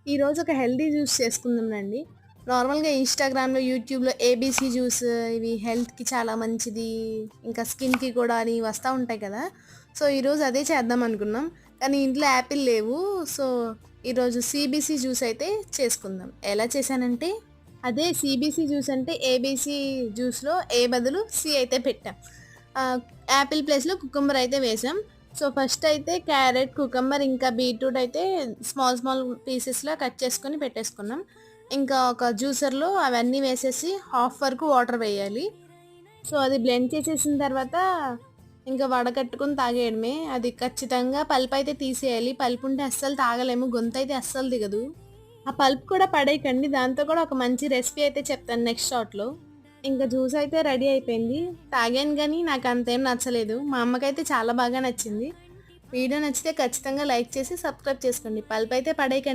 ఈరోజు ఒక healthy juice చేసుకుందాంనండి. నార్మల్‌గా ఇన్‌స్టాగ్రామ్‌లో, యూట్యూబ్‌లో ఏబీసీ జ్యూస్ ఇవి హెల్త్‌కి చాలా మంచిది. ఇంకా స్కిన్‌కి కూడా అని వస్తా ఉంటాయి కదా! సో, ఈరోజు అదే చేద్దాం అనుకున్నాం. కానీ ఇంట్లో యాపిల్ లేవు. సో, ఈరోజు సీబీసీ జ్యూస్ అయితే చేసుకుందాం. ఎలా చేశానంటే అదే సీబీసీ జ్యూస్ అంటే ఏబీసీ జ్యూస్‌లో ఏ బదులు సి అయితే పెట్టాం. ఆహ్, యాపిల్ ప్లేస్‌లో కుకుంబర్ అయితే వేసాం. సో, ఫస్ట్ అయితే క్యారెట్, కుకుంబర్ ఇంకా బీట్రూట్ అయితే స్మాల్ స్మాల్ పీసెస్‌లా కట్ చేసుకొని పెట్టేసుకున్నాం. ఇంకా ఒక జ్యూసర్‌లో అవన్నీ వేసేసి హాఫ్ వరకు వాటర్ వేయాలి. సో, అది బ్లెండ్ చేసేసిన తర్వాత ఇంకా వడకట్టుకొని తాగేయడమే. అది ఖచ్చితంగా పల్పయితే తీసేయాలి. పల్పుంటే అస్సలు తాగలేము. గొంతయితే అస్సలు దిగదు. ఆ పల్ప్ కూడా పడేయకండి. దాంతో కూడా ఒక మంచి రెసిపీ అయితే చెప్తాను నెక్స్ట్ షాట్‌లో. ఇంక జ్యూస్ అయితే రెడీ అయిపోయింది. తాగాను గానీ నాకంతేం నచ్చలేదు. మా అమ్మకైతే చాలా బాగా నచ్చింది. వీడియో నచ్చితే ఖచ్చితంగా లైక్ చేసి సబ్స్క్రైబ్ చేసుకోండి. పల్పయితే పడేయకండి.